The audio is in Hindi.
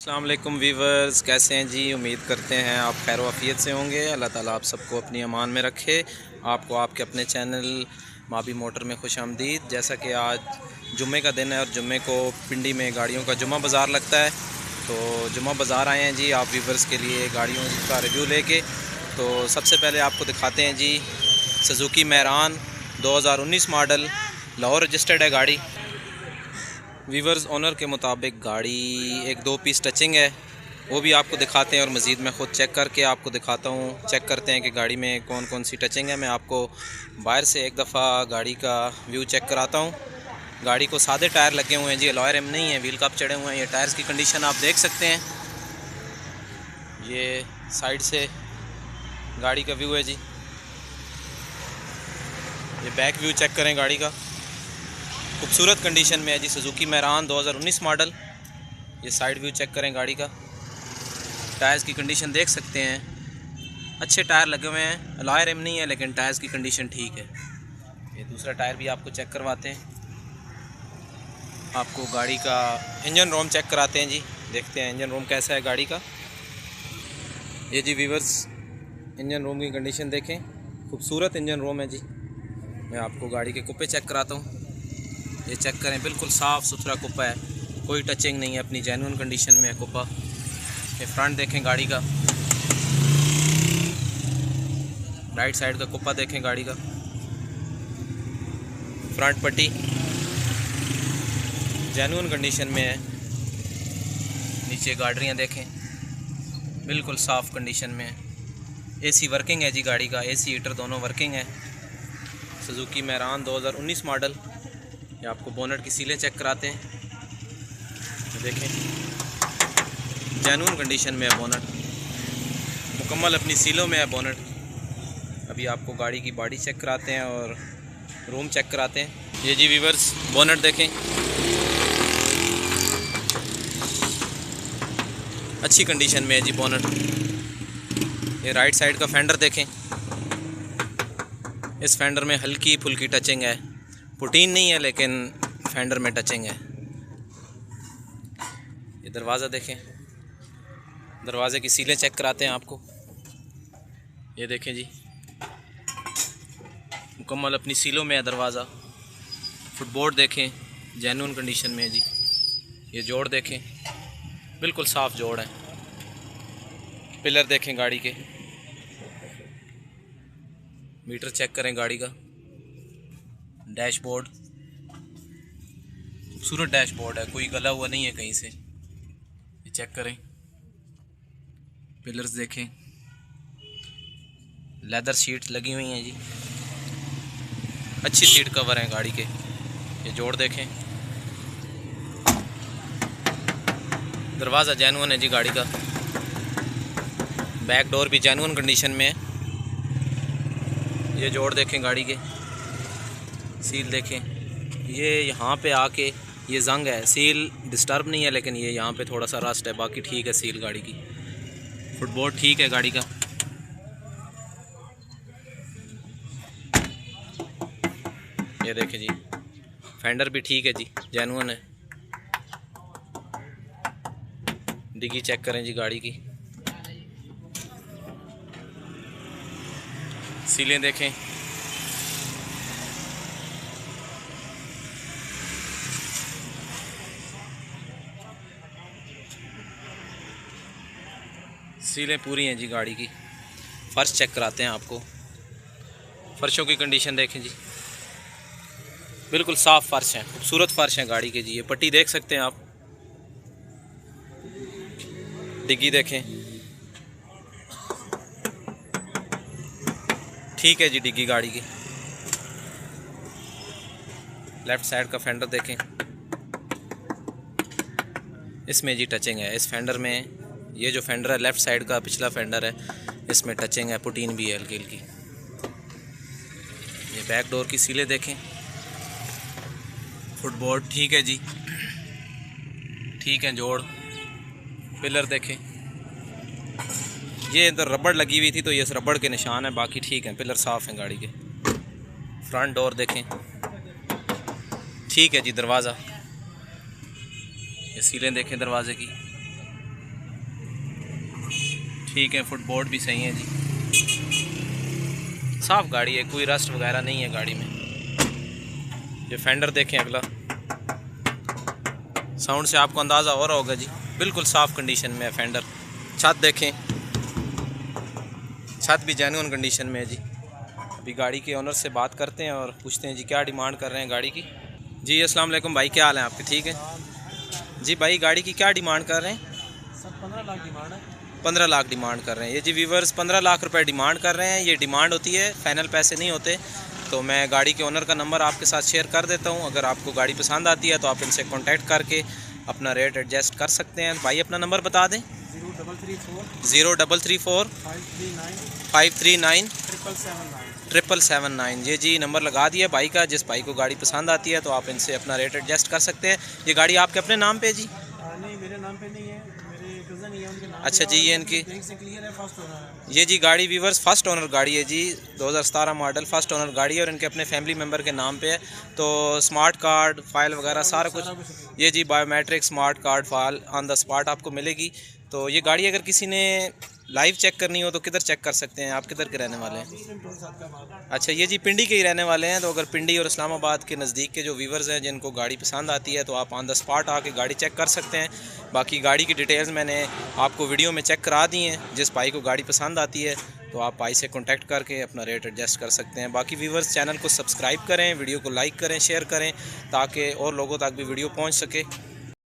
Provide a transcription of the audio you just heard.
अस्सलाम वालेकुम वीवर्स, कैसे हैं जी। उम्मीद करते हैं आप खैर वाफियत से होंगे। अल्लाह ताला आप सबको अपनी अमान में रखे। आपको आपके अपने चैनल माबी मोटर में खुश आमदीद। जैसा कि आज जुम्मे का दिन है और जुम्मे को पिंडी में गाड़ियों का जुम्मा बाज़ार लगता है, तो जुम्मा बाज़ार आए हैं जी आप वीवर्स के लिए गाड़ियों का रिव्यू लेके। तो सबसे पहले आपको दिखाते हैं जी सुजुकी मैरान 2019 मॉडल, लाहौर रजिस्टर्ड है गाड़ी। वीवर्स ओनर के मुताबिक गाड़ी एक 2 पीस टचिंग है, वो भी आपको दिखाते हैं और मज़ीद मैं ख़ुद चेक करके आपको दिखाता हूँ। चेक करते हैं कि गाड़ी में कौन कौन सी टचिंग है। मैं आपको बाहर से एक दफ़ा गाड़ी का व्यू चेक कराता हूँ। गाड़ी को सादे टायर लगे हुए हैं जी, अलॉय रिम नहीं है, व्हील कप चढ़े हुए हैं। ये टायर्स की कंडीशन आप देख सकते हैं। ये साइड से गाड़ी का व्यू है जी। ये बैक व्यू चेक करें गाड़ी का, खूबसूरत कंडीशन में है जी। सुजुकी मैरान 2019 मॉडल। ये साइड व्यू चेक करें गाड़ी का, टायर्स की कंडीशन देख सकते हैं। अच्छे टायर लगे हुए हैं, अलॉय रिम नहीं है लेकिन टायर्स की कंडीशन ठीक है। ये दूसरा टायर भी आपको चेक करवाते हैं। आपको गाड़ी का इंजन रूम चेक कराते हैं जी। देखते हैं इंजन रूम कैसा है गाड़ी का। ये जी वीवर्स इंजन रूम की कंडीशन देखें, खूबसूरत इंजन रूम है जी। मैं आपको गाड़ी के कुप्पे चेक कराता हूँ। ये चेक करें, बिल्कुल साफ़ सुथरा कुप्पा है, कोई टचिंग नहीं है, अपनी जेन्युइन कंडीशन में है कुप्पा। ये फ्रंट देखें गाड़ी का, राइट साइड का कुप्पा देखें गाड़ी का, फ्रंट पट्टी जेन्युइन कंडीशन में है। नीचे गाड़ियाँ देखें, बिल्कुल साफ़ कंडीशन में है। एसी वर्किंग है जी गाड़ी का, एसी हीटर दोनों वर्किंग है। सुजुकी मैरान 2019 मॉडल। ये आपको बोनट की सीलें चेक कराते हैं। देखें जेन्युइन कंडीशन में है बोनट, मुकम्मल अपनी सीलों में है बोनट। अभी आपको गाड़ी की बॉडी चेक कराते हैं और रूम चेक कराते हैं। ये जी वीवर्स बोनट देखें, अच्छी कंडीशन में है जी बोनट। ये राइट साइड का फेंडर देखें, इस फेंडर में हल्की फुल्की टचिंग है, पुटीन नहीं है लेकिन फेंडर में टचिंग है। ये दरवाज़ा देखें, दरवाज़े की सीलें चेक कराते हैं आपको। ये देखें जी, मुकम्मल अपनी सीलों में है दरवाज़ा। फुटबोर्ड देखें, जेन्युइन कंडीशन में है जी। ये जोड़ देखें, बिल्कुल साफ़ जोड़ है। पिलर देखें गाड़ी के, मीटर चेक करें गाड़ी का। डैशबोर्ड खूबसूरत डैशबोर्ड है, कोई गला हुआ नहीं है कहीं से। ये चेक करें। पिलर्स देखें, लेदर सीट्स लगी हुई हैं जी, अच्छी सीट कवर हैं गाड़ी के। ये जोड़ देखें, दरवाज़ा जेन्युइन है जी गाड़ी का। बैक डोर भी जेन्युइन कंडीशन में है। ये जोड़ देखें गाड़ी के, सील देखें। ये यहाँ पे आके ये जंग है, सील डिस्टर्ब नहीं है लेकिन ये यहाँ पे थोड़ा सा रस्ट है, बाकी ठीक है सील गाड़ी की। फुटबोर्ड ठीक है गाड़ी का। ये देखें जी, फेंडर भी ठीक है जी, जेन्युइन है। डिग्गी चेक करें जी गाड़ी की, सीलें देखें। सीलें पूरी हैं जी गाड़ी की। फ़र्श चेक कराते हैं आपको। फ़र्शों की कंडीशन देखें जी, बिल्कुल साफ़ फ़र्श हैं, खूबसूरत फ़र्श हैं गाड़ी के जी। ये पट्टी देख सकते हैं आप। डिग्गी देखें, ठीक है जी डिग्गी गाड़ी की। लेफ़्ट साइड का फेंडर देखें, इसमें जी टचिंग है। इस फेंडर में, ये जो फेंडर है लेफ़्ट साइड का पिछला फेंडर है, इसमें टचिंग है, पुटीन भी है हल्की हल्की। ये बैक डोर की सीलें देखें, फुटबोर्ड ठीक है जी, ठीक है जोड़। पिलर देखें, ये इधर रबड़ लगी हुई थी तो ये रबड़ के निशान है, बाकी ठीक है, पिलर साफ़ हैं गाड़ी के। फ्रंट डोर देखें, ठीक है जी। दरवाज़ा, ये सीलें देखें दरवाजे की, ठीक है, फुटबोर्ड भी सही है जी, साफ़ गाड़ी है, कोई रस्ट वगैरह नहीं है गाड़ी में। ये फेंडर देखें अगला, साउंड से आपको अंदाज़ा हो रहा होगा जी, बिल्कुल साफ़ कंडीशन में है फेंडर। छत देखें, छत भी जेन्युइन कंडीशन में है जी। अभी गाड़ी के ओनर से बात करते हैं और पूछते हैं जी क्या डिमांड कर रहे हैं गाड़ी की। जी अस्सलाम वालेकुम भाई, क्या हाल है आपके? ठीक है जी। भाई गाड़ी की क्या डिमांड कर रहे हैं? सर 15 लाख डिमांड है। 15 लाख डिमांड कर रहे हैं ये जी व्यूवर्स, 15 लाख रुपए डिमांड कर रहे हैं। ये डिमांड होती है, फाइनल पैसे नहीं होते। तो मैं गाड़ी के ओनर का नंबर आपके साथ शेयर कर देता हूँ, अगर आपको गाड़ी पसंद आती है तो आप इनसे कॉन्टैक्ट करके अपना रेट एडजस्ट कर सकते हैं। भाई अपना नंबर बता दें। 0334 539 777 ये जी नंबर लगा दिया भाई का। जिस भाई को गाड़ी पसंद आती है तो आप इनसे अपना रेट एडजस्ट कर सकते हैं। ये गाड़ी आपके अपने नाम पे है जी? नहीं, मेरे नाम पे नहीं है, मेरे कज़न ही है, उनके नाम। अच्छा जी, ये इनकी बैंक से क्लियर है, फर्स्ट ओनर है। ये जी गाड़ी व्यूवर्स फर्स्ट ओनर गाड़ी है जी, 2017 मॉडल फर्स्ट ओनर गाड़ी है और इनके अपने फैमिली मेम्बर के नाम पे है। तो स्मार्ट कार्ड फाइल वगैरह सारा कुछ ये जी, biometric smart card file on the spot आपको मिलेगी। तो ये गाड़ी अगर किसी ने लाइव चेक करनी हो तो किधर चेक कर सकते हैं? आप किधर के रहने वाले हैं? अच्छा, ये जी पिंडी के ही रहने वाले हैं। तो अगर पिंडी और इस्लामाबाद के नज़दीक के जो व्यूवर्स हैं जिनको गाड़ी पसंद आती है तो आप ऑन द स्पॉट आके गाड़ी चेक कर सकते हैं। बाकी गाड़ी की डिटेल्स मैंने आपको वीडियो में चेक करा दी हैं। जिस भाई को गाड़ी पसंद आती है तो आप भाई से कॉन्टैक्ट करके अपना रेट एडजस्ट कर सकते हैं। बाकी व्यूवर्स चैनल को सब्सक्राइब करें, वीडियो को लाइक करें, शेयर करें ताकि और लोगों तक भी वीडियो पहुँच सके।